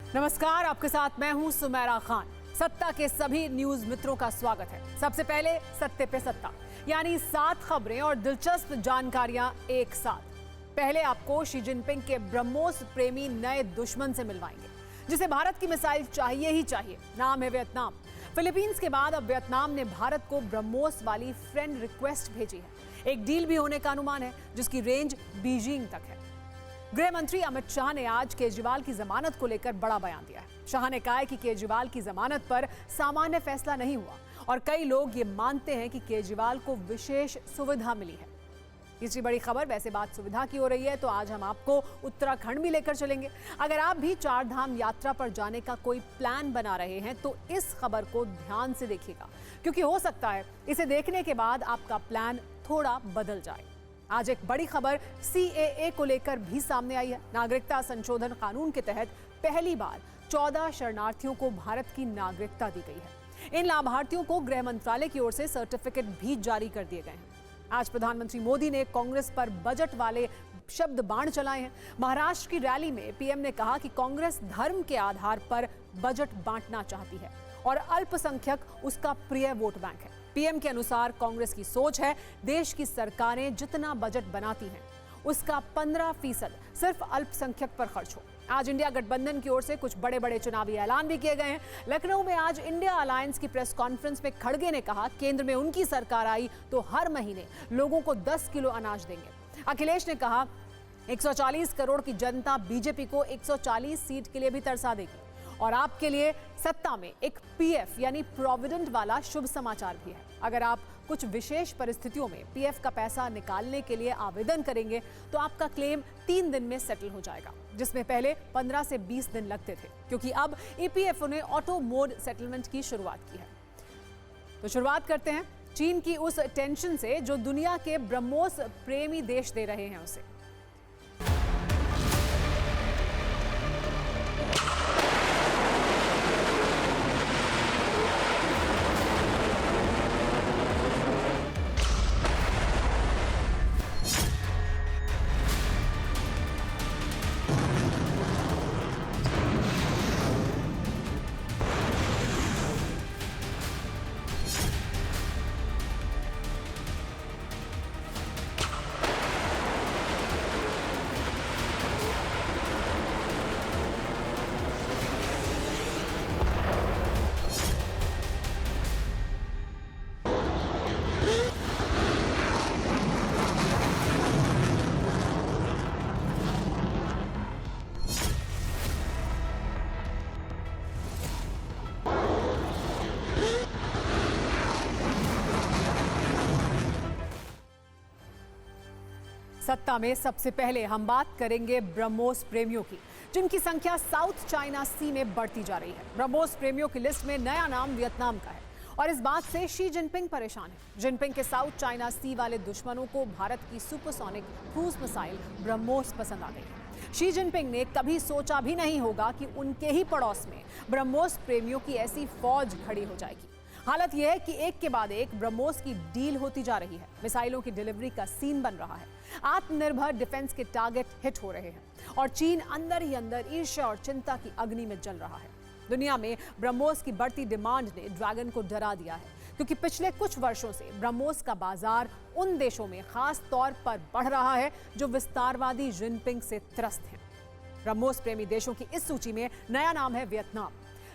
नमस्कार, आपके साथ मैं हूं सुमेरा खान। सत्ता के सभी न्यूज मित्रों का स्वागत है। सबसे पहले सत्ते पे सत्ता, यानी 7 खबरें और दिलचस्प जानकारियां एक साथ। पहले आपको शी जिनपिंग के ब्रह्मोस प्रेमी नए दुश्मन से मिलवाएंगे, जिसे भारत की मिसाइल चाहिए ही चाहिए। नाम है वियतनाम। फिलीपींस के बाद अब वियतनाम ने भारत को ब्रह्मोस वाली फ्रेंड रिक्वेस्ट भेजी है। एक डील भी होने का अनुमान है, जिसकी रेंज बीजिंग तक है। गृह मंत्री अमित शाह ने आज केजरीवाल की जमानत को लेकर बड़ा बयान दिया है। शाह ने कहा है कि केजरीवाल की जमानत पर सामान्य फैसला नहीं हुआ और कई लोग ये मानते हैं कि केजरीवाल को विशेष सुविधा मिली है। तीसरी बड़ी खबर, वैसे बात सुविधा की हो रही है तो आज हम आपको उत्तराखंड भी लेकर चलेंगे। अगर आप भी 4 धाम यात्रा पर जाने का कोई प्लान बना रहे हैं तो इस खबर को ध्यान से देखिएगा, क्योंकि हो सकता है इसे देखने के बाद आपका प्लान थोड़ा बदल जाए। आज एक बड़ी खबर CAA को लेकर भी सामने आई है। नागरिकता संशोधन कानून के तहत पहली बार 14 शरणार्थियों को भारत की नागरिकता दी गई है। इन लाभार्थियों को गृह मंत्रालय की ओर से सर्टिफिकेट भी जारी कर दिए गए हैं। आज प्रधानमंत्री मोदी ने कांग्रेस पर बजट वाले शब्द बाण चलाए हैं। महाराष्ट्र की रैली में पीएम ने कहा कि कांग्रेस धर्म के आधार पर बजट बांटना चाहती है और अल्पसंख्यक उसका प्रिय वोट बैंक है। पीएम के अनुसार कांग्रेस की सोच है, देश की सरकारें जितना बजट बनाती हैं उसका 15% सिर्फ अल्पसंख्यक पर खर्च हो। आज इंडिया गठबंधन की ओर से कुछ बड़े बड़े चुनावी ऐलान भी किए गए हैं। लखनऊ में आज इंडिया अलायंस की प्रेस कॉन्फ्रेंस में खड़गे ने कहा, केंद्र में उनकी सरकार आई तो हर महीने लोगों को 10 किलो अनाज देंगे। अखिलेश ने कहा 140 करोड़ की जनता बीजेपी को 140 सीट के लिए भी तरसा देगी। और आपके लिए सत्ता में एक PF यानी प्रोविडेंट वाला शुभ समाचार भी है। अगर आप कुछ विशेष परिस्थितियों में PF का पैसा निकालने के लिए आवेदन करेंगे तो आपका क्लेम 3 दिन में सेटल हो जाएगा, जिसमें पहले 15 से 20 दिन लगते थे, क्योंकि अब EPFO ने ऑटो मोड सेटलमेंट की शुरुआत की है। तो शुरुआत करते हैं चीन की उस टेंशन से जो दुनिया के ब्रह्मोस प्रेमी देश दे रहे हैं उसे। सत्ता में सबसे पहले हम बात करेंगे ब्रह्मोस प्रेमियों की, जिनकी संख्या साउथ चाइना सी में बढ़ती जा रही है। ब्रह्मोस प्रेमियों की लिस्ट में नया नाम वियतनाम का है और इस बात से शी जिनपिंग परेशान है। जिनपिंग के साउथ चाइना सी वाले दुश्मनों को भारत की सुपरसोनिक क्रूज मिसाइल ब्रह्मोस पसंद आ गई है। शी जिनपिंग ने कभी सोचा भी नहीं होगा कि उनके ही पड़ोस में ब्रह्मोस प्रेमियों की ऐसी फौज खड़ी हो जाएगी। हालत यह है कि एक के बाद एक ब्रह्मोस की डील होती जा रही है। मिसाइलों की डिलीवरी का सीन बन रहा है। आत्मनिर्भर डिफेंस के टारगेट हिट हो रहे हैं और चीन अंदर ही अंदर ईर्ष्या और चिंता की अग्नि में जल रहा है। दुनिया में ब्रह्मोस की बढ़ती डिमांड ने ड्रैगन को डरा दिया है, क्योंकि पिछले कुछ वर्षों से ब्रह्मोस का बाजार उन देशों में खास तौर पर बढ़ रहा है जो विस्तारवादी जिनपिंग से त्रस्त हैं। ब्रह्मोस प्रेमी देशों की इस सूची में नया नाम है वियतनाम,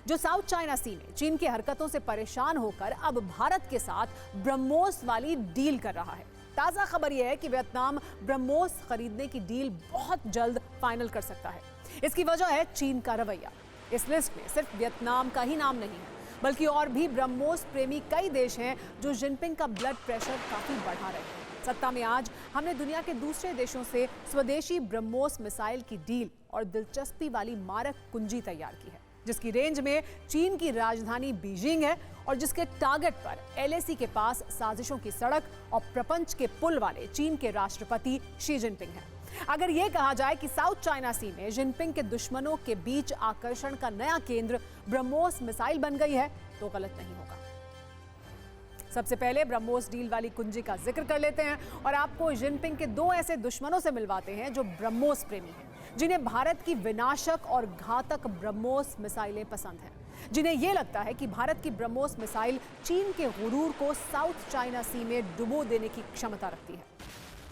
जो साउथ चाइना सी में चीन की हरकतों से परेशान होकर अब भारत के साथ ब्रह्मोस वाली डील कर रहा है। ताजा खबर यह है कि वियतनाम ब्रह्मोस खरीदने की डील बहुत जल्द फाइनल कर सकता है। इसकी वजह है चीन का रवैया। इस लिस्ट में सिर्फ वियतनाम का ही नाम नहीं है, बल्कि और भी ब्रह्मोस प्रेमी कई देश हैं जो जिनपिंग का ब्लड प्रेशर काफी बढ़ा रहे हैं। सत्ता में आज हमने दुनिया के दूसरे देशों से स्वदेशी ब्रह्मोस मिसाइल की डील और दिलचस्पी वाली मारक कुंजी तैयार की है, जिसकी रेंज में चीन की राजधानी बीजिंग है और जिसके टारगेट पर LAC के पास साजिशों की सड़क और प्रपंच के पुल वाले चीन के राष्ट्रपति शी जिनपिंग हैं। अगर यह कहा जाए कि साउथ चाइना सी में जिनपिंग के दुश्मनों के बीच आकर्षण का नया केंद्र ब्रह्मोस मिसाइल बन गई है तो गलत नहीं होगा। सबसे पहले ब्रह्मोस डील वाली कुंजी का जिक्र कर लेते हैं और आपको जिनपिंग के 2 ऐसे दुश्मनों से मिलवाते हैं जो ब्रह्मोस प्रेमी हैं। जिन्हें भारत की विनाशक और घातक ब्रह्मोस मिसाइलें पसंद हैं, जिन्हें यह लगता है कि भारत की ब्रह्मोस मिसाइल चीन के गुरूर को साउथ चाइना सी में डुबो देने की क्षमता रखती है।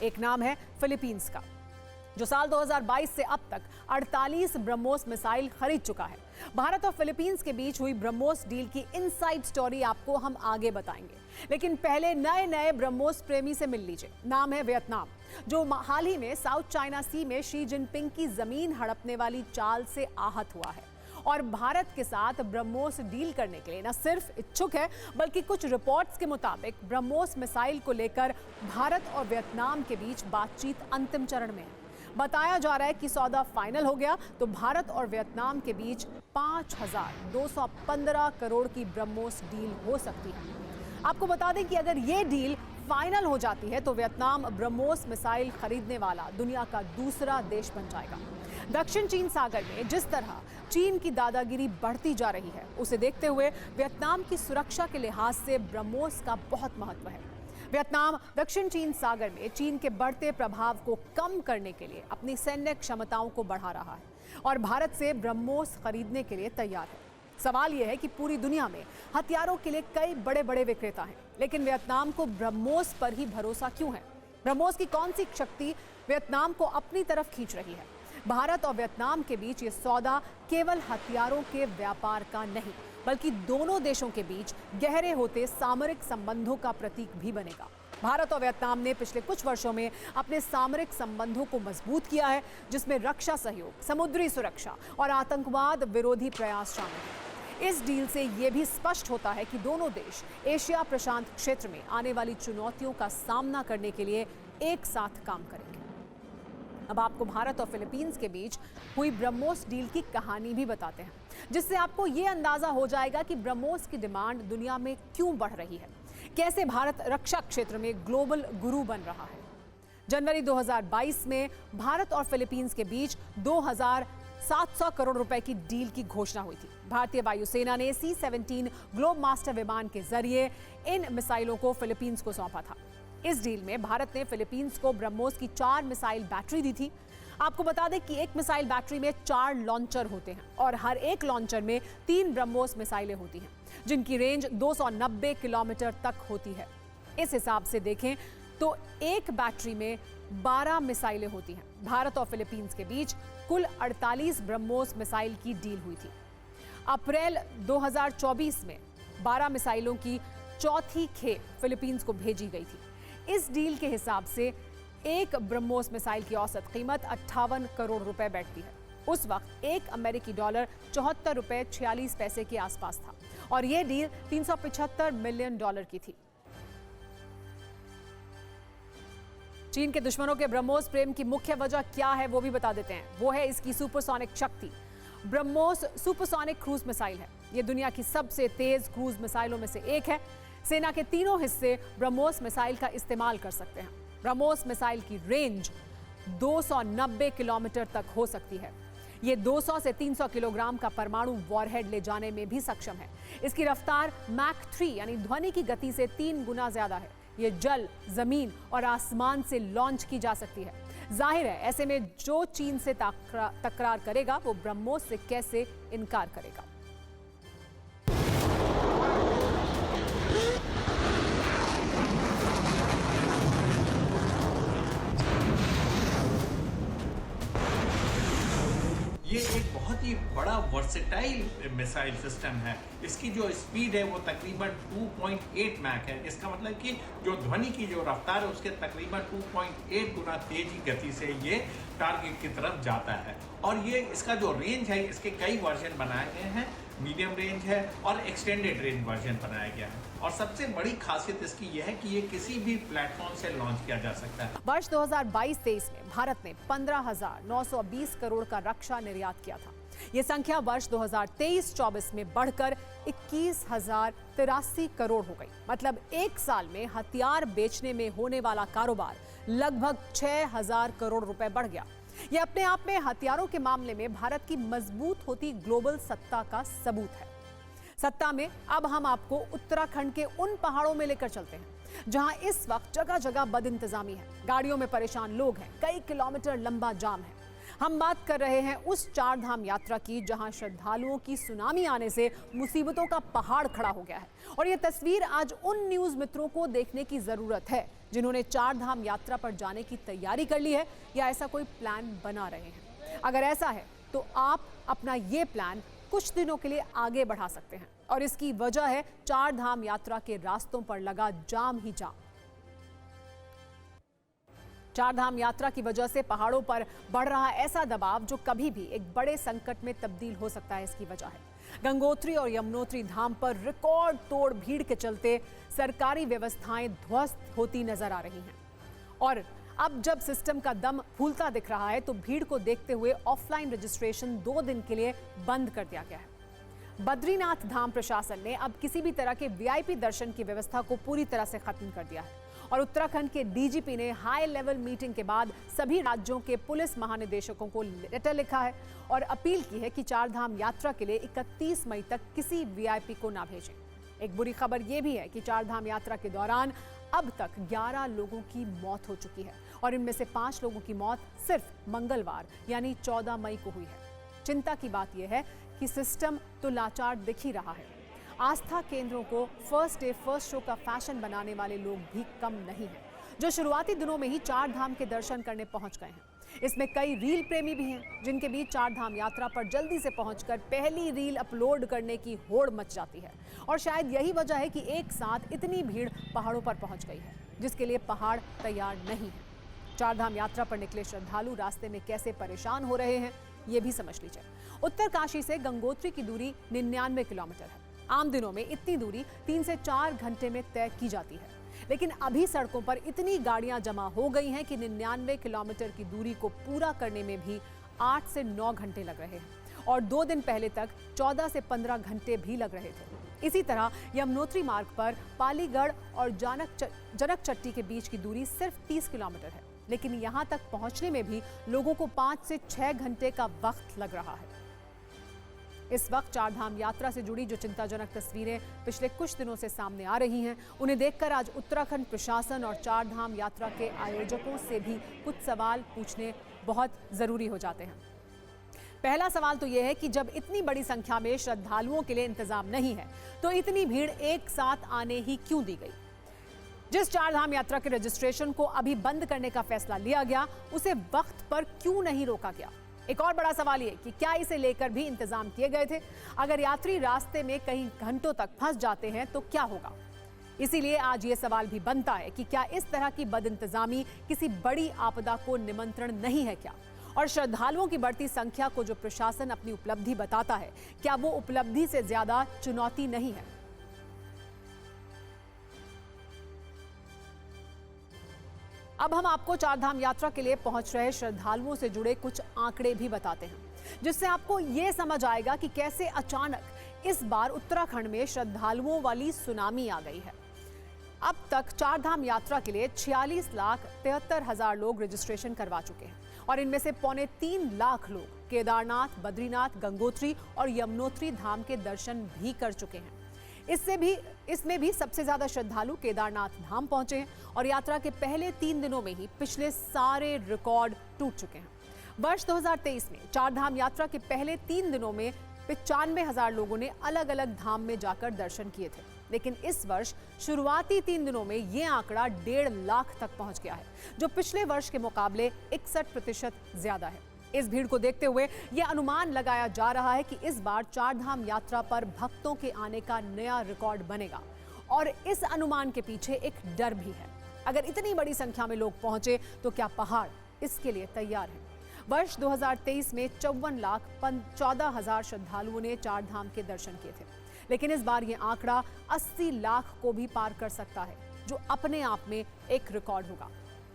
एक नाम है फिलीपींस का, जो साल 2022 से अब तक 48 ब्रह्मोस मिसाइल खरीद चुका है। भारत और फिलीपींस के बीच हुई ब्रह्मोस डील की इनसाइड स्टोरी आपको हम आगे बताएंगे, लेकिन पहले नए ब्रह्मोस प्रेमी से मिल लीजिए। नाम है वियतनाम, जो हाल ही में साउथ चाइना सी में शी जिनपिंग की जमीन हड़पने वाली चाल से आहत हुआ है और भारत के साथ ब्रह्मोस डील करने के लिए न सिर्फ इच्छुक है, बल्कि कुछ रिपोर्ट्स के मुताबिक ब्रह्मोस मिसाइल को लेकर भारत और वियतनाम के बीच बातचीत अंतिम चरण में है। बताया जा रहा है कि सौदा फाइनल हो गया तो भारत और वियतनाम के बीच 5,215 करोड़ की ब्रह्मोस डील हो सकती है। आपको बता दें कि अगर ये डील फाइनल हो जाती है तो वियतनाम ब्रह्मोस मिसाइल खरीदने वाला दुनिया का दूसरा देश बन जाएगा। दक्षिण चीन सागर में जिस तरह चीन की दादागिरी बढ़ती जा रही है, उसे देखते हुए वियतनाम की सुरक्षा के लिहाज से ब्रह्मोस का बहुत महत्व है। वियतनाम दक्षिण चीन सागर में चीन के बढ़ते प्रभाव को कम करने के लिए अपनी सैन्य क्षमताओं को बढ़ा रहा है और भारत से ब्रह्मोस खरीदने के लिए तैयार है। सवाल यह है कि पूरी दुनिया में हथियारों के लिए कई बड़े बड़े विक्रेता हैं, लेकिन वियतनाम को ब्रह्मोस पर ही भरोसा क्यों है? ब्रह्मोस की कौन सी शक्ति वियतनाम को अपनी तरफ खींच रही है? भारत और वियतनाम के बीच ये सौदा केवल हथियारों के व्यापार का नहीं, बल्कि दोनों देशों के बीच गहरे होते सामरिक संबंधों का प्रतीक भी बनेगा। भारत और वियतनाम ने पिछले कुछ वर्षों में अपने सामरिक संबंधों को मजबूत किया है, जिसमें रक्षा सहयोग, समुद्री सुरक्षा और आतंकवाद विरोधी प्रयास शामिल हैं। इस डील से ये भी स्पष्ट होता है कि दोनों देश एशिया प्रशांत क्षेत्र में आने वाली चुनौतियों का सामना करने के लिए एक साथ काम करेंगे। अब आपको भारत और फिलीपींस के बीच हुई ब्रह्मोस डील की कहानी भी बताते हैं, जिससे आपको ये अंदाजा हो जाएगा कि ब्रह्मोस की डिमांड दुनिया में क्यों बढ़ रही है, कैसे भारत रक्षा क्षेत्र में ग्लोबल गुरु बन रहा है। जनवरी 2022 में भारत और फिलीपींस के बीच 2,700 करोड़ रुपए की डील की घोषणा हुई थी। भारतीय वायुसेना ने C-17 ग्लोब मास्टर विमान के जरिए इन मिसाइलों को फिलीपींस को सौंपा था। इस डील में भारत ने फिलीपींस को ब्रह्मोस की 4 मिसाइल बैटरी दी थी। आपको बता दें कि एक मिसाइल बैटरी में 4 लॉन्चर होते हैं और हर एक लॉन्चर में 3 ब्रह्मोस मिसाइलें होती हैं, जिनकी रेंज 290 किलोमीटर तक होती है। इस हिसाब से देखें तो एक बैटरी में 12 मिसाइलें होती हैं। भारत और फिलीपींस के बीच कुल 48 ब्रह्मोस मिसाइल की डील हुई थी। अप्रैल 2024 में 12 मिसाइलों की चौथी खेप फिलीपींस को भेजी गई थी। इस डील के हिसाब से एक ब्रह्मोस मिसाइल की औसत कीमत 58 करोड़ रुपए बैठती है। उस वक्त एक अमेरिकी डॉलर 74 रुपए 46 पैसे के आसपास था और यह डील 375 मिलियन डॉलर की थी। चीन के दुश्मनों के ब्रह्मोस प्रेम की मुख्य वजह क्या है वो भी बता देते हैं। वो है इसकी सुपरसोनिक शक्ति। ब्रह्मोस सुपरसोनिक क्रूज मिसाइल है। यह दुनिया की सबसे तेज क्रूज मिसाइलों में से एक है। सेना के तीनों हिस्से ब्रह्मोस मिसाइल का इस्तेमाल कर सकते हैं। ब्रह्मोस मिसाइल की रेंज 290 किलोमीटर तक हो सकती है। ये 200 से 300 किलोग्राम का परमाणु वॉरहेड ले जाने में भी सक्षम है। इसकी रफ्तार मैक 3 यानी ध्वनि की गति से 3 गुना ज्यादा है। ये जल, जमीन और आसमान से लॉन्च की जा सकती है। जाहिर है, ऐसे में जो चीन से तकरार करेगा वो ब्रह्मोस से कैसे इनकार करेगा। ये एक बहुत ही बड़ा वर्सेटाइल मिसाइल सिस्टम है। इसकी जो स्पीड है वो तकरीबन 2.8 मैक है। इसका मतलब कि जो ध्वनि की जो रफ्तार है उसके तकरीबन 2.8 गुना तेजी गति से ये टारगेट की तरफ जाता है। और ये इसका जो रेंज है, इसके कई वर्जन बनाए गए हैं। मीडियम रेंज है और एक्सटेंडेड रेंज वर्जन बनाया गया है। और सबसे बड़ी खासियत इसकी यह है कि ये किसी भी प्लेटफॉर्म से लॉन्च किया जा सकता है। वर्ष 2022-23 में भारत ने 15,920 करोड़ का रक्षा निर्यात किया था। ये संख्या वर्ष 2023-24 में बढ़कर 21,083 करोड़ हो गई। मतलब एक साल में हथियार बेचने में होने वाला कारोबार लगभग 6,000 करोड़ रुपए बढ़ गया। ये अपने आप में हथियारों के मामले में भारत की मजबूत होती ग्लोबल सत्ता का सबूत है। सत्ता में अब हम आपको उत्तराखंड के उन पहाड़ों में लेकर चलते हैं जहां इस वक्त जगह जगह बदइंतजामी है। गाड़ियों में परेशान लोग हैं, कई किलोमीटर लंबा जाम है। हम बात कर रहे हैं उस चार धाम यात्रा की जहां श्रद्धालुओं की सुनामी आने से मुसीबतों का पहाड़ खड़ा हो गया है। और ये तस्वीर आज उन न्यूज मित्रों को देखने की जरूरत है जिन्होंने चार धाम यात्रा पर जाने की तैयारी कर ली है या ऐसा कोई प्लान बना रहे हैं। अगर ऐसा है तो आप अपना ये प्लान कुछ दिनों के लिए आगे बढ़ा सकते हैं और इसकी वजह है चार धाम यात्रा के रास्तों पर लगा जाम ही जाम। चार धाम यात्रा की वजह से पहाड़ों पर बढ़ रहा ऐसा दबाव जो कभी भी एक बड़े संकट में तब्दील हो सकता है, इसकी वजह है गंगोत्री और यमुनोत्री धाम पर रिकॉर्ड तोड़ भीड़ के चलते सरकारी व्यवस्थाएं ध्वस्त होती नजर आ रही हैं। और अब जब सिस्टम का दम फूलता दिख रहा है तो भीड़ को देखते हुए ऑफलाइन रजिस्ट्रेशन 2 दिन के लिए बंद कर दिया गया है। बद्रीनाथ धाम प्रशासन ने अब किसी भी तरह के वीआईपी दर्शन की व्यवस्था को पूरी तरह से खत्म कर दिया है और उत्तराखंड के डीजीपी ने हाई लेवल मीटिंग के बाद सभी राज्यों के पुलिस महानिदेशकों को लेटर लिखा है और अपील की है कि चार धाम यात्रा के लिए 31 मई तक किसी वीआईपी को ना भेजें। एक बुरी खबर यह भी है कि चार धाम यात्रा के दौरान अब तक 11 लोगों की मौत हो चुकी है और इनमें से 5 लोगों की मौत सिर्फ मंगलवार यानी 14 मई को हुई है। चिंता की बात यह है कि सिस्टम तो लाचार दिख ही रहा है। आस्था केंद्रों को फर्स्ट डे फर्स्ट शो का फैशन बनाने वाले लोग भी कम नहीं हैं, जो शुरुआती दिनों में ही चार धाम के दर्शन करने पहुंच गए हैं। इसमें कई रील प्रेमी भी हैं जिनके बीच चार धाम यात्रा पर जल्दी से पहुंचकर पहली रील अपलोड करने की होड़ मच जाती है और शायद यही वजह है कि एक साथ इतनी भीड़ पहाड़ों पर पहुंच गई है जिसके लिए पहाड़ तैयार नहीं है। चार धाम यात्रा पर निकले श्रद्धालु रास्ते में कैसे परेशान हो रहे हैं ये भी समझ लीजिए। उत्तरकाशी से गंगोत्री की दूरी 99 किलोमीटर है। आम दिनों में इतनी दूरी 3 से 4 घंटे में तय की जाती है, लेकिन अभी सड़कों पर इतनी गाड़ियां जमा हो गई हैं कि 99 किलोमीटर की दूरी को पूरा करने में भी 8 से 9 घंटे लग रहे हैं और 2 दिन पहले तक 14 से 15 घंटे भी लग रहे थे। इसी तरह यमुनोत्री मार्ग पर पालीगढ़ और जनकचट्टी के बीच की दूरी सिर्फ 30 किलोमीटर है, लेकिन यहां तक पहुंचने में भी लोगों को 5 से 6 घंटे का वक्त लग रहा है। इस वक्त चार धाम यात्रा से जुड़ी जो चिंताजनक तस्वीरें पिछले कुछ दिनों से सामने आ रही हैं, उन्हें देखकर आज उत्तराखंड प्रशासन और चार धाम यात्रा के आयोजकों से भी कुछ सवाल पूछने बहुत जरूरी हो जाते हैं। पहला सवाल तो यह है कि जब इतनी बड़ी संख्या में श्रद्धालुओं के लिए इंतजाम नहीं है तो इतनी भीड़ एक साथ आने ही क्यों दी गई? जिस चार धाम यात्रा के रजिस्ट्रेशन को अभी बंद करने का फैसला लिया गया उसे वक्त पर क्यों नहीं रोका गया? एक और बड़ा सवाल ये कि क्या इसे लेकर भी इंतजाम किए गए थे? अगर यात्री रास्ते में कहीं घंटों तक फंस जाते हैं तो क्या होगा? इसीलिए आज ये सवाल भी बनता है कि क्या इस तरह की बदइंतजामी किसी बड़ी आपदा को निमंत्रण नहीं है क्या? और श्रद्धालुओं की बढ़ती संख्या को जो प्रशासन अपनी उपलब्धि बताता है, क्या वो उपलब्धि से ज्यादा चुनौती नहीं है? अब हम आपको चार धाम यात्रा के लिए पहुंच रहे श्रद्धालुओं से जुड़े कुछ आंकड़े भी बताते हैं, जिससे आपको यह समझ आएगा कि कैसे अचानक इस बार उत्तराखंड में श्रद्धालुओं वाली सुनामी आ गई है। अब तक चार धाम यात्रा के लिए 46,73,000 लोग रजिस्ट्रेशन करवा चुके हैं और इनमें से 2.25 लाख लोग केदारनाथ, बद्रीनाथ, गंगोत्री और यमुनोत्री धाम के दर्शन भी कर चुके हैं। इसमें भी सबसे ज्यादा श्रद्धालु केदारनाथ धाम पहुंचे हैं और यात्रा के पहले 3 दिनों में ही पिछले सारे रिकॉर्ड टूट चुके हैं। वर्ष 2023 में चार धाम यात्रा के पहले 3 दिनों में 95,000 लोगों ने अलग अलग धाम में जाकर दर्शन किए थे, लेकिन इस वर्ष शुरुआती 3 दिनों में ये आंकड़ा 1.5 लाख तक पहुंच गया है, जो पिछले वर्ष के मुकाबले 61% ज्यादा है। इस भीड़ को देखते हुए यह अनुमान लगाया जा रहा है कि इस बार चार धाम यात्रा पर भक्तों के आने का नया रिकॉर्ड बनेगा और इस अनुमान के पीछे एक डर भी है। अगर इतनी बड़ी संख्या में लोग पहुंचे तो क्या पहाड़ इसके लिए तैयार है? वर्ष 2023 में 54,14,000 श्रद्धालुओं ने चार धाम के दर्शन किए थे, लेकिन इस बार यह आंकड़ा 80 लाख को भी पार कर सकता है, जो अपने आप में एक रिकॉर्ड होगा।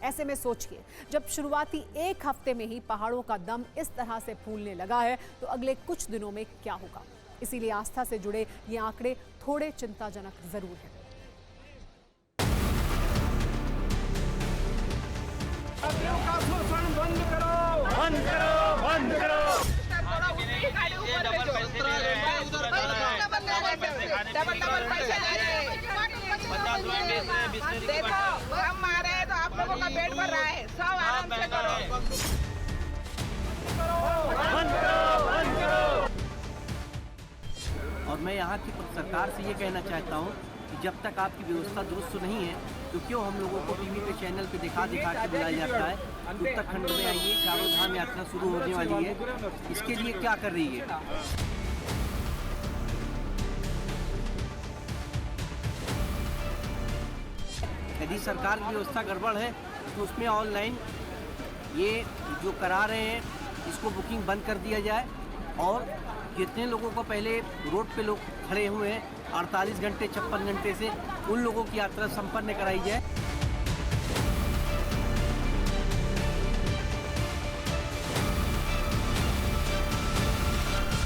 ऐसे में सोचिए, जब शुरुआती 1 हफ्ते में ही पहाड़ों का दम इस तरह से फूलने लगा है तो अगले कुछ दिनों में क्या होगा? इसीलिए आस्था से जुड़े ये आंकड़े थोड़े चिंताजनक जरूर हैं। बंद करो, बंद करो, बंद करो। देखो हम मारे तो आप लोगों का पेट भर रहा है, सब आराम से करो। बंद करो, बंद करो। और मैं यहाँ की सरकार से ये कहना चाहता हूँ कि जब तक आपकी व्यवस्था दुरुस्त नहीं है तो क्यों हम लोगों को टीवी पे चैनल पे दिखा के बुलाया जाता है। उत्तराखंड में आइए, चारों धाम यात्रा शुरू होने वाली है, इसके लिए क्या कर रही है। यदि सरकार की व्यवस्था गड़बड़ है तो उसमें ऑनलाइन ये जो करा रहे हैं इसको बुकिंग बंद कर दिया जाए और जितने लोगों को पहले रोड पे लोग खड़े हुए हैं 48 घंटे 56 घंटे से उन लोगों की यात्रा संपन्न कराई जाए।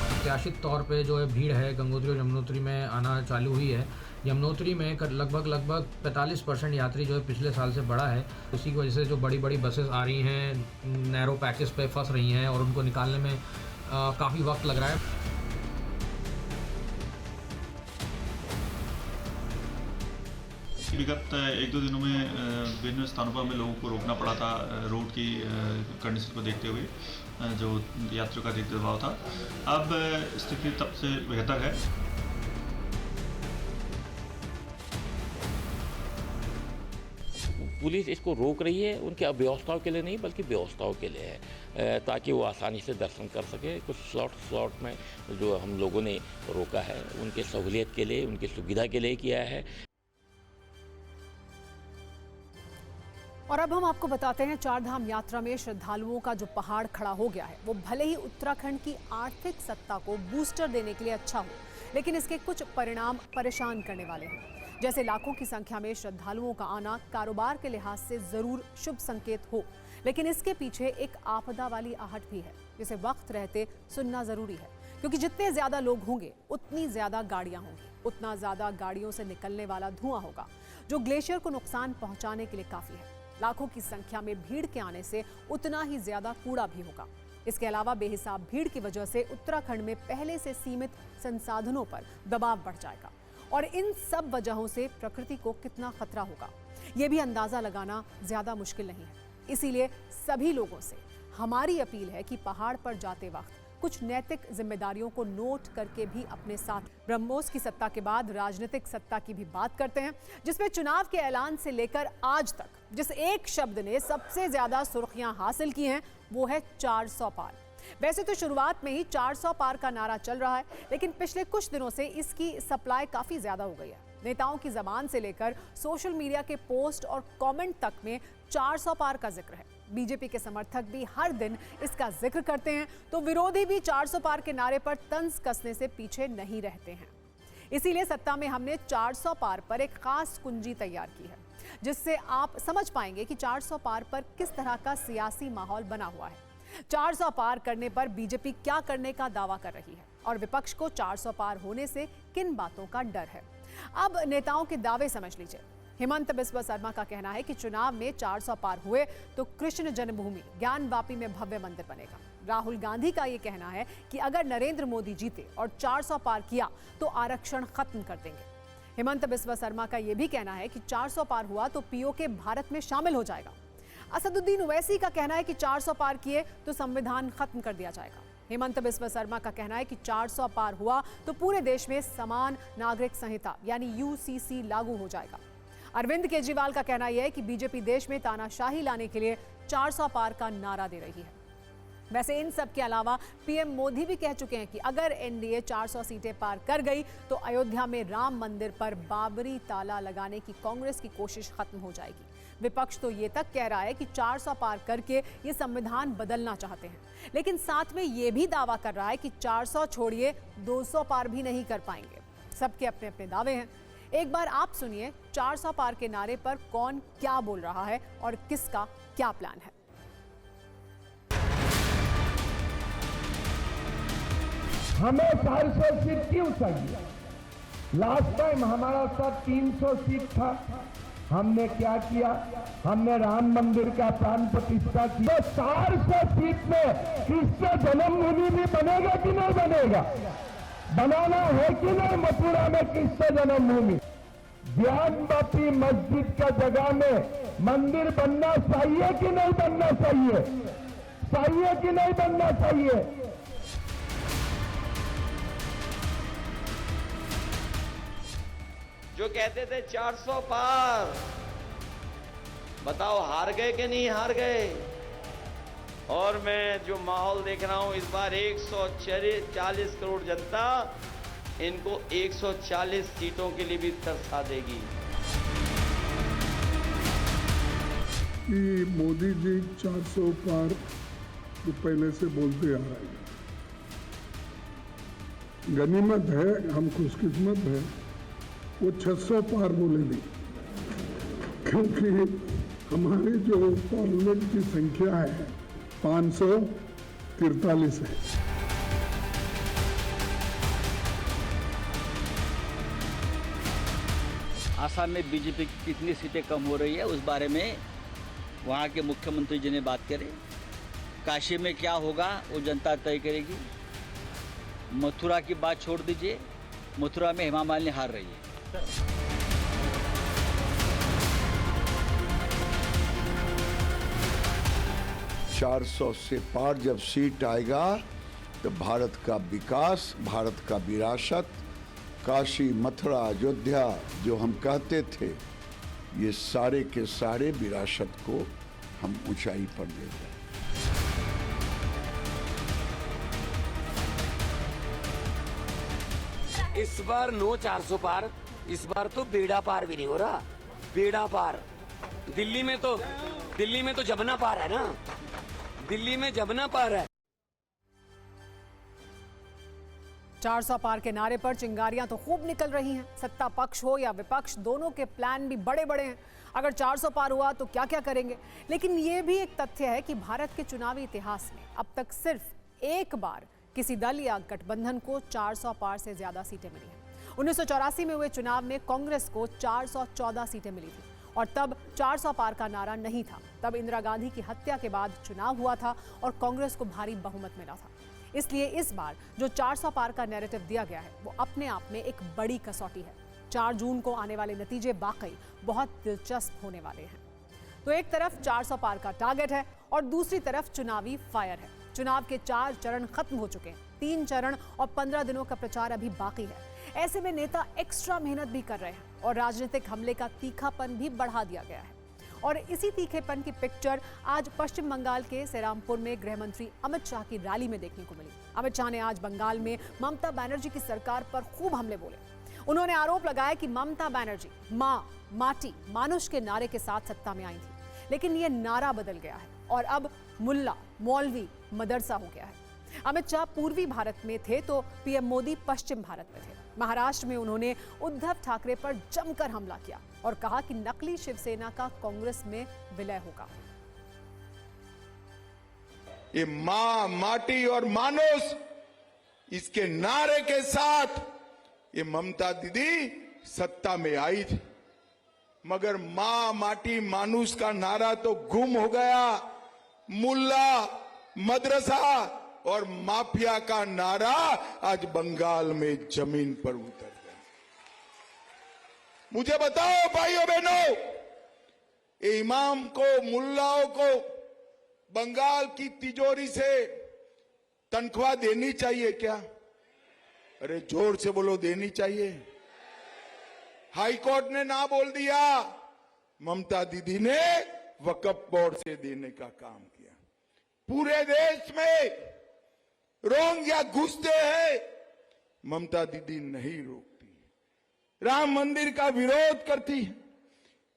प्रत्याशित तौर पे जो है भीड़ है गंगोत्री और यमुनोत्री में आना चालू हुई है। यमुनोत्री में लगभग 45% यात्री जो है पिछले साल से बढ़ा है। उसी की वजह से जो बड़ी बड़ी बसेस आ रही हैं नैरो पैचेस पे फंस रही हैं और उनको निकालने में काफ़ी वक्त लग रहा है। विगत 1-2 दिनों में विभिन्न स्थानों पर हमें लोगों को रोकना पड़ा था रोड की कंडीशन को देखते हुए, जो यात्रियों का अधिक दबाव था। अब स्थिति तब से बेहतर है। पुलिस इसको रोक रही है उनके अव्यवस्थाओं के लिए नहीं बल्कि व्यवस्थाओं के लिए है, ताकि वो आसानी से दर्शन कर सके। कुछ स्लॉट में जो हम लोगों ने रोका है उनके सहूलियत के लिए, उनकी सुविधा के लिए किया है। और अब हम आपको बताते हैं चारधाम यात्रा में श्रद्धालुओं का जो पहाड़ खड़ा हो गया है वो भले ही उत्तराखंड की आर्थिक सत्ता को बूस्टर देने के लिए अच्छा हो, लेकिन इसके कुछ परिणाम परेशान करने वाले हैं। जैसे लाखों की संख्या में श्रद्धालुओं का आना कारोबार के लिहाज से जरूर शुभ संकेत हो, लेकिन इसके पीछे एक आपदा वाली आहट भी है जिसे वक्त रहते सुनना जरूरी है, क्योंकि जितने ज्यादा लोग होंगे उतनी ज्यादा गाड़ियां होंगी, उतना ज्यादा गाड़ियों से निकलने वाला धुआं होगा जो ग्लेशियर को नुकसान पहुंचाने के लिए काफी है। लाखों की संख्या में भीड़ के आने से उतना ही ज्यादा कूड़ा भी होगा। इसके अलावा बेहिसाब भीड़ की वजह से उत्तराखंड में पहले से सीमित संसाधनों पर दबाव बढ़ जाएगा और इन सब वजहों से प्रकृति को कितना खतरा होगा ये भी अंदाजा लगाना ज्यादा मुश्किल नहीं है। इसीलिए सभी लोगों से हमारी अपील है कि पहाड़ पर जाते वक्त कुछ नैतिक जिम्मेदारियों को नोट करके भी अपने साथ। ब्रह्मोस की सत्ता के बाद राजनीतिक सत्ता की भी बात करते हैं, जिसमें चुनाव के ऐलान से लेकर आज तक जिस एक शब्द ने सबसे ज्यादा सुर्खियां हासिल की हैं वो है 400 पार। वैसे तो शुरुआत में ही 400 पार का नारा चल रहा है, लेकिन पिछले कुछ दिनों से इसकी सप्लाई काफी ज्यादा हो गई है। नेताओं की जबान से लेकर सोशल मीडिया के पोस्ट और कमेंट तक में 400 पार का जिक्र है। बीजेपी के समर्थक भी हर दिन इसका जिक्र करते हैं तो विरोधी भी 400 पार के नारे पर तंज कसने से पीछे नहीं रहते हैं। इसीलिए सत्ता में हमने 400 पार पर एक खास कुंजी तैयार की है, जिससे आप समझ पाएंगे कि 400 पार पर किस तरह का सियासी माहौल बना हुआ है। 400 पार करने पर बीजेपी क्या करने का दावा कर रही है और विपक्ष को 400 पार होने से किन बातों का डर है। अब नेताओं के दावे समझ लीजिए। हेमंत बिस्वा शर्मा का कहना है कि चुनाव में 400 पार हुए तो कृष्ण जन्मभूमि ज्ञानवापी में भव्य मंदिर बनेगा। राहुल गांधी का ये कहना है कि अगर नरेंद्र मोदी जीते और 400 पार किया तो आरक्षण खत्म कर देंगे। हेमंत बिस्वा शर्मा का ये भी कहना है कि 400 पार हुआ तो पीओके भारत में शामिल हो जाएगा। असदुद्दीन ओवैसी का कहना है कि 400 पार किए तो संविधान खत्म कर दिया जाएगा। हेमंत बिस्वा शर्मा का कहना है कि 400 पार हुआ तो पूरे देश में समान नागरिक संहिता यानी यूसीसी लागू हो जाएगा। अरविंद केजरीवाल का कहना यह है कि बीजेपी देश में तानाशाही लाने के लिए 400 पार का नारा दे रही है। वैसे इन सब के अलावा पीएम मोदी भी कह चुके हैं कि अगर एनडीए 400 सीटें पार कर गई तो अयोध्या में राम मंदिर पर बाबरी ताला लगाने की कांग्रेस की कोशिश खत्म हो जाएगी। विपक्ष तो ये तक कह रहा है कि 400 पार करके ये संविधान बदलना चाहते हैं, लेकिन साथ में ये भी दावा कर रहा है कि 400 छोड़िए 200 पार भी नहीं कर पाएंगे। सबके अपने अपने दावे हैं। एक बार आप सुनिए 400 पार के नारे पर कौन क्या बोल रहा है और किसका क्या प्लान है। हमें 400 सीट क्यों चाहिए? लास्ट टाइम हमारा साथ 300 सीट था। हमने क्या किया? हमने राम मंदिर का प्राण प्रतिष्ठा किया। 400 सीट में कृष्ण जन्मभूमि भी बनेगा कि नहीं बनेगा? बनाना है कि नहीं? मथुरा में कृष्ण जन्मभूमि, ज्ञानवापी मस्जिद का जगह में मंदिर बनना चाहिए कि नहीं बनना चाहिए? चाहिए कि नहीं बनना चाहिए? जो कहते थे 400 पार, बताओ हार गए कि नहीं हार गए? और मैं जो माहौल देख रहा हूं, इस बार 140 करोड़ जनता इनको 140 सीटों के लिए भी तरसा देगी। कि मोदी जी 400 पार जो पहले से बोलते आ रहे हैं, गनीमत है, हम खुशकिस्मत है वो 600 पार बोले नहीं, क्योंकि हमारी जो पार्लियामेंट की संख्या है 543 है। आसाम में बीजेपी की कितनी सीटें कम हो रही है उस बारे में वहाँ के मुख्यमंत्री जी ने बात करें। काशी में क्या होगा वो जनता तय करेगी। मथुरा की बात छोड़ दीजिए, मथुरा में हेमा मालिनी हार रही है। 400 से पार जब सीट आएगा तो भारत का विकास, भारत का विरासत, काशी, मथुरा, अयोध्या जो हम कहते थे, ये सारे के सारे विरासत को हम ऊंचाई पर ले जाएं। इस बार नो 400 पार, इस बार तो बेड़ा पार भी नहीं हो रहा। बेड़ा पार दिल्ली में तो जमुना पार है ना, दिल्ली में जमुना पार है। 400 पार के नारे पर चिंगारियां तो खूब निकल रही हैं। सत्ता पक्ष हो या विपक्ष, दोनों के प्लान भी बड़े बड़े हैं। अगर 400 पार हुआ तो क्या क्या करेंगे। लेकिन यह भी एक तथ्य है कि भारत के चुनावी इतिहास में अब तक सिर्फ एक बार किसी दल या गठबंधन को 400 पार से ज्यादा सीटें मिली हैं। 1984 में हुए चुनाव में कांग्रेस को 414 सीटें मिली थी और तब 400 पार का नारा नहीं था। तब इंदिरा गांधी की हत्या के बाद चुनाव हुआ था और कांग्रेस को भारी बहुमत मिला था। इसलिए इस बार जो 400 पार का नैरेटिव दिया गया है वो अपने आप में एक बड़ी कसौटी है। 4 जून को आने वाले नतीजे वाकई बहुत दिलचस्प होने वाले हैं। तो एक तरफ 400 पार का टारगेट है और दूसरी तरफ चुनावी फायर है। चुनाव के 4 चरण खत्म हो चुके हैं, 3 चरण और 15 दिनों का प्रचार अभी बाकी है। ऐसे में नेता एक्स्ट्रा मेहनत भी कर रहे हैं और राजनीतिक हमले का तीखापन भी बढ़ा दिया गया है। और इसी तीखेपन की पिक्चर आज पश्चिम बंगाल के सेरामपुर में गृह मंत्री अमित शाह की रैली में देखने को मिली। अमित शाह ने आज बंगाल में ममता बनर्जी की सरकार पर खूब हमले बोले। उन्होंने आरोप लगाया कि ममता बनर्जी मां, माटी, मानुष के नारे के साथ सत्ता में आई थी, लेकिन यह नारा बदल गया है और अब मुल्ला, मौलवी, मदरसा हो गया है। अमित शाह पूर्वी भारत में थे तो पीएम मोदी पश्चिम भारत में थे। महाराष्ट्र में उन्होंने उद्धव ठाकरे पर जमकर हमला किया और कहा कि नकली शिवसेना का कांग्रेस में विलय होगा। ये मां, माटी और मानुष, इसके नारे के साथ ये ममता दीदी सत्ता में आई थी, मगर मां, माटी, मानुष का नारा तो गुम हो गया। मुल्ला, मदरसा और माफिया का नारा आज बंगाल में जमीन पर उतर गया। मुझे बताओ भाइयों बहनों, इमाम को, मुल्लाओं को बंगाल की तिजोरी से तनख्वाह देनी चाहिए क्या? अरे जोर से बोलो, देनी चाहिए। हाई कोर्ट ने ना बोल दिया, ममता दीदी ने वक्फ बोर्ड से देने का काम किया। पूरे देश में रोहिंग्या घुसते हैं, ममता दीदी नहीं रोकती। राम मंदिर का विरोध करती है,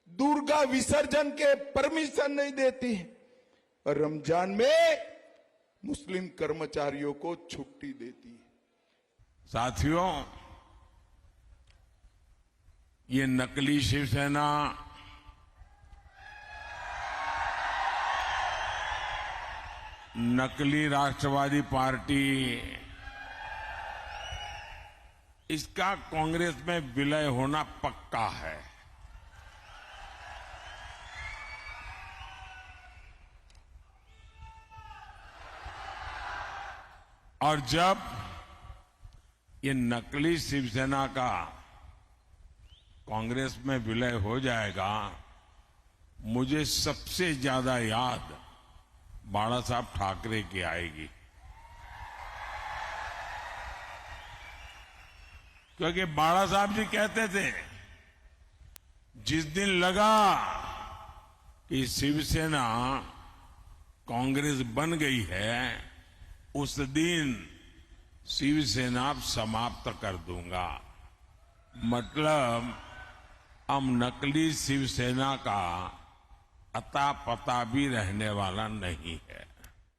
दुर्गा विसर्जन के परमिशन नहीं देती है और रमजान में मुस्लिम कर्मचारियों को छुट्टी देती है। साथियों, ये नकली शिवसेना नकली राष्ट्रवादी पार्टी, इसका कांग्रेस में विलय होना पक्का है। और जब ये नकली शिवसेना का कांग्रेस में विलय हो जाएगा, मुझे सबसे ज्यादा याद बाला साहब ठाकरे की आएगी, क्योंकि बाला साहब जी कहते थे जिस दिन लगा कि शिवसेना कांग्रेस बन गई है उस दिन शिवसेना समाप्त कर दूंगा। मतलब अब नकली शिवसेना का अता पता भी रहने वाला नहीं है।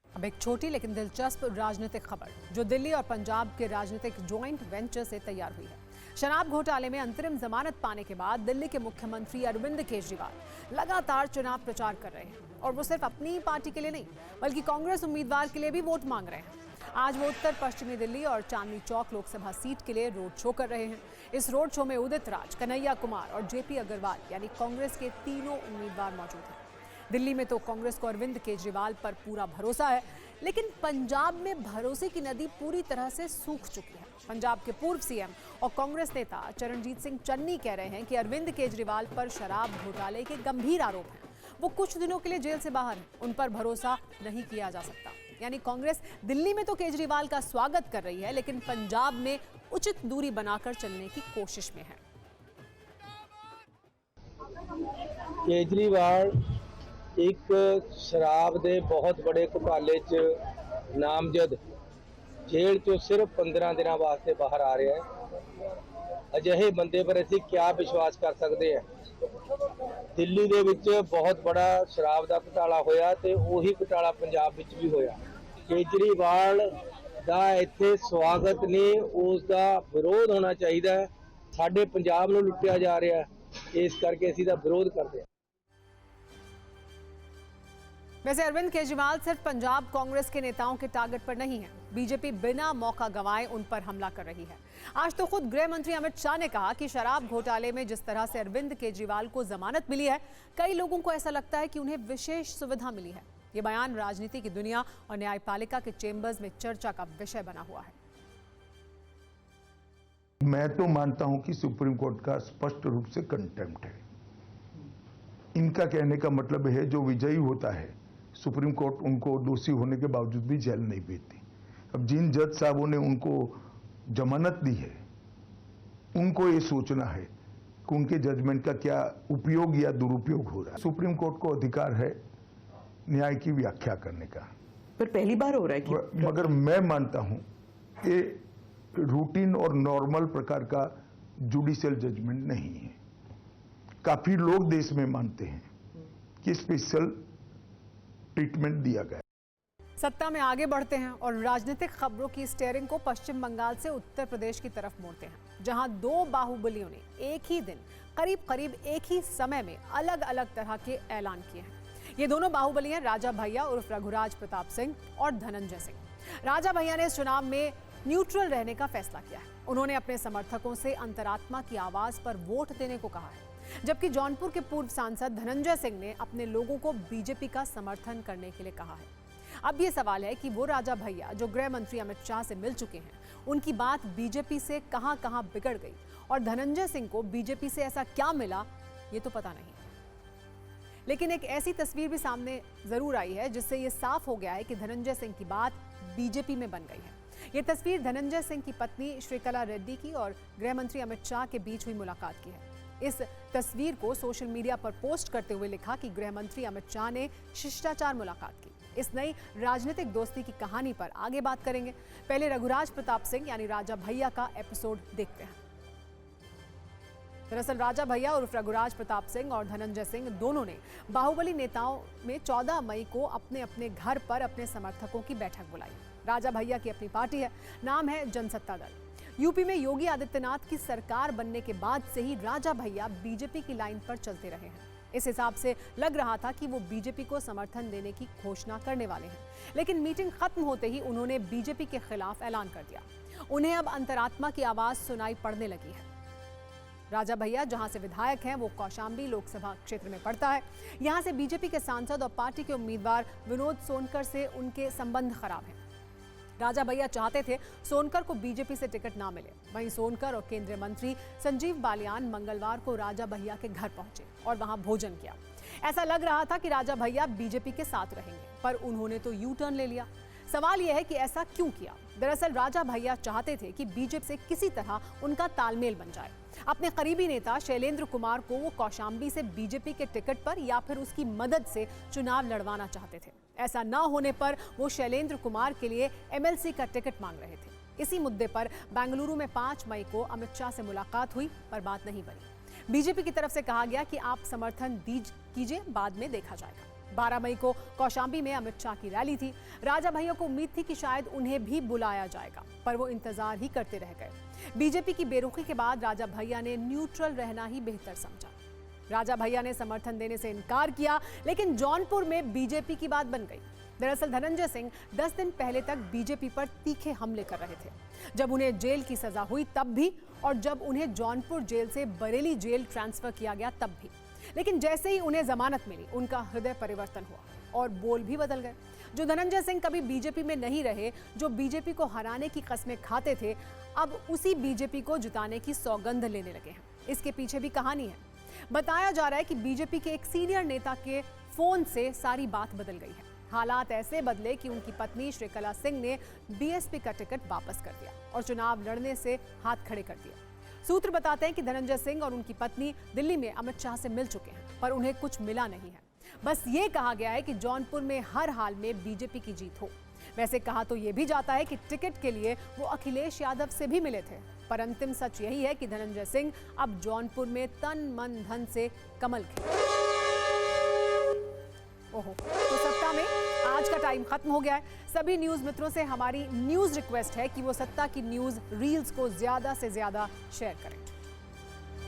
अब एक छोटी लेकिन दिलचस्प राजनीतिक खबर जो दिल्ली और पंजाब के राजनीतिक ज्वाइंट वेंचर से तैयार हुई है। शराब घोटाले में अंतरिम जमानत पाने के बाद दिल्ली के मुख्यमंत्री अरविंद केजरीवाल लगातार चुनाव प्रचार कर रहे हैं और वो सिर्फ अपनी पार्टी के लिए नहीं बल्कि कांग्रेस उम्मीदवार के लिए भी वोट मांग रहे हैं। आज वो उत्तर पश्चिमी दिल्ली और चांदनी चौक लोकसभा सीट के लिए रोड शो कर रहे हैं। इस रोड शो में उदित राज, कन्हैया कुमार और जेपी अग्रवाल यानी कांग्रेस के तीनों उम्मीदवार मौजूद हैं। दिल्ली में तो कांग्रेस को अरविंद केजरीवाल पर पूरा भरोसा है, लेकिन पंजाब में भरोसे की नदी पूरी तरह से सूख चुकी है। पंजाब के पूर्व सीएम और कांग्रेस नेता चरणजीत सिंह चन्नी कह रहे हैं कि अरविंद केजरीवाल पर शराब घोटाले के गंभीर आरोप हैं। वो कुछ दिनों के लिए जेल से बाहर हैं, उन पर भरोसा नहीं किया जा सकता। यानी कांग्रेस दिल्ली में तो केजरीवाल का स्वागत कर रही है, लेकिन पंजाब में उचित दूरी बनाकर चलने की कोशिश में है। केजरीवाल एक शराब के बहुत बड़े घोटाले च नामजद जेल चो सिर्फ 15 दिन वास्ते बाहर आ रहा है। अजिहे बंदे पर असीं क्या विश्वास कर सकते हैं। दिल्ली दे विच बहुत बड़ा शराब का घोटाला होया ते उही घोटाला पंजाब विच भी होया। केजरीवाल दा इत्थे स्वागत नहीं, उसका विरोध होना चाहिए। साडे पंजाब नूं लुटिया जा रहा है, इस करके असीं दा विरोध करते हैं। वैसे अरविंद केजरीवाल सिर्फ पंजाब कांग्रेस के नेताओं के टारगेट पर नहीं है। बीजेपी बिना मौका गंवाए उन पर हमला कर रही है। आज तो खुद गृह मंत्री अमित शाह ने कहा कि शराब घोटाले में जिस तरह से अरविंद केजरीवाल को जमानत मिली है, कई लोगों को ऐसा लगता है कि उन्हें विशेष सुविधा मिली है। ये बयान राजनीति की दुनिया और न्यायपालिका के चेंबर्स में चर्चा का विषय बना हुआ है। मैं तो मानता हूं कि सुप्रीम कोर्ट का स्पष्ट रूप से कंटेम्प्ट है। इनका कहने का मतलब है जो विजयी होता है सुप्रीम कोर्ट उनको दोषी होने के बावजूद भी जेल नहीं भेजती। अब जिन जज साहबों ने उनको जमानत दी है उनको ये सोचना है कि उनके जजमेंट का क्या उपयोग या दुरुपयोग हो रहा है। सुप्रीम कोर्ट को अधिकार है न्याय की व्याख्या करने का, पर पहली बार हो रहा है कि मगर मैं मानता हूं ये रूटीन और नॉर्मल प्रकार का जुडिशियल जजमेंट नहीं है। काफी लोग देश में मानते हैं कि स्पेशल ट्रीटमेंट दिया गया। सत्ता में आगे बढ़ते हैं और राजनीतिक खबरों की स्टीयरिंग को पश्चिम बंगाल से उत्तर प्रदेश की तरफ मोड़ते हैं, जहां दो बाहुबलियों ने एक ही दिन करीब एक ही समय में अलग अलग तरह के ऐलान किए हैं। ये दोनों बाहुबली हैं राजा भैया उर्फ रघुराज प्रताप सिंह और धनंजय सिंह। राजा भैया ने इस चुनाव में न्यूट्रल रहने का फैसला किया है। उन्होंने अपने समर्थकों से अंतरात्मा की आवाज पर वोट देने को कहा है, जबकि जौनपुर के पूर्व सांसद धनंजय सिंह ने अपने लोगों को बीजेपी का समर्थन करने के लिए कहा है। अब ये सवाल है कि वो राजा भैया जो गृह मंत्री अमित शाह से मिल चुके हैं, उनकी बात बीजेपी से कहां बिगड़ गई और धनंजय सिंह को बीजेपी से ऐसा क्या मिला, ये तो पता नहीं। लेकिन एक ऐसी तस्वीर भी सामने जरूर आई है जिससे ये साफ हो गया है कि धनंजय सिंह की बात बीजेपी में बन गई है। ये तस्वीर धनंजय सिंह की पत्नी श्रीकला रेड्डी की और गृह मंत्री अमित शाह के बीच हुई मुलाकात की है। इस तस्वीर को सोशल मीडिया पर पोस्ट करते हुए लिखा कि गृह मंत्री अमित शाह ने शिष्टाचार मुलाकात की। इस नई राजनीतिक दोस्ती की कहानी पर आगे बात करेंगे। पहले रघुराज प्रताप सिंह यानी राजा भैया का एपिसोड देखते हैं। दरअसल राजा भैया उर्फ रघुराज प्रताप सिंह और धनंजय सिंह दोनों ने बाहुबली नेताओं में 14 मई को अपने अपने घर पर अपने समर्थकों की बैठक बुलाई। राजा भैया की अपनी पार्टी है, नाम है जनसत्ता दल। यूपी में योगी आदित्यनाथ की सरकार बनने के बाद से ही राजा भैया बीजेपी की लाइन पर चलते रहे हैं। इस हिसाब से लग रहा था कि वो बीजेपी को समर्थन देने की घोषणा करने वाले हैं, लेकिन मीटिंग खत्म होते ही उन्होंने बीजेपी के खिलाफ ऐलान कर दिया। उन्हें अब अंतरात्मा की आवाज सुनाई पड़ने लगी है। राजा भैया जहां से विधायक हैं वो कौशाम्बी लोकसभा क्षेत्र में पड़ता है। यहां से बीजेपी के सांसद और पार्टी के उम्मीदवार विनोद सोनकर से उनके संबंध खराब हैं। राजा भैया चाहते थे सोनकर को बीजेपी से टिकट ना मिले। वहीं सोनकर और केंद्रीय मंत्री संजीव बालियान मंगलवार को राजा भैया के घर पहुंचे और वहां भोजन किया। ऐसा लग रहा था कि राजा भैया बीजेपी के साथ रहेंगे, पर उन्होंने तो यू टर्न ले लिया। सवाल यह है कि ऐसा क्यों किया? दरअसल राजा भैया चाहते थे कि बीजेपी से किसी तरह उनका तालमेल बन जाए। अपने करीबी नेता शैलेंद्र कुमार को वो कौशाम्बी से बीजेपी के टिकट पर या फिर उसकी मदद से चुनाव लड़वाना चाहते थे। ऐसा न होने पर वो शैलेंद्र कुमार के लिए एमएलसी का टिकट मांग रहे थे। इसी मुद्दे पर बेंगलुरु में 5 मई को अमित शाह से मुलाकात हुई, पर बात नहीं बनी। बीजेपी की तरफ से कहा गया कि आप समर्थन कीजिए, बाद में देखा जाएगा। 12 मई को कौशाम्बी में अमित शाह की रैली थी। राजा भैया को उम्मीद थी कि शायद उन्हें भी बुलाया जाएगा, पर वो इंतजार ही करते रह गए। बीजेपी की बेरुखी के बाद राजा भैया ने न्यूट्रल रहना ही बेहतर समझा। राजा भैया ने समर्थन देने से इनकार किया, लेकिन जौनपुर में बीजेपी की बात बन गई। दरअसल धनंजय सिंह 10 दिन पहले तक बीजेपी पर तीखे हमले कर रहे थे। जब उन्हें जेल की सजा हुई तब भी, और जब उन्हें जौनपुर जेल से बरेली जेल ट्रांसफर किया गया तब भी। लेकिन जैसे ही उन्हें जमानत मिली, उनका हृदय परिवर्तन हुआ और बोल भी बदल गए। जो धनंजय सिंह कभी बीजेपी में नहीं रहे, जो बीजेपी को हराने की कस्में खाते थे, अब उसी बीजेपी को जिताने की सौगंध लेने लगे हैं। इसके पीछे भी कहानी है। बताया जा रहा है कि बीजेपी के एक सीनियर नेता के फोन से सारी बात बदल गई है। हालात ऐसे बदले कि उनकी पत्नी श्रीकला सिंह ने बीएसपी का टिकट वापस कर दिया और चुनाव लड़ने से हाथ खड़े कर दिया। सूत्र बताते हैं कि धनंजय सिंह और उनकी पत्नी दिल्ली में अमित शाह से मिल चुके हैं, पर उन्हें कुछ मिला नहीं है। बस ये कहा गया है कि जौनपुर में हर हाल में बीजेपी की जीत हो। वैसे कहा तो ये भी जाता है कि टिकट के लिए वो अखिलेश यादव से भी मिले थे, पर अंतिम सच यही है कि धनंजय सिंह अब जौनपुर में तन मन धन से कमल खिले। ओहो, तो सत्ता में आज का टाइम खत्म हो गया है। सभी न्यूज मित्रों से हमारी न्यूज रिक्वेस्ट है कि वो सत्ता की न्यूज रील्स को ज्यादा से ज्यादा शेयर करें।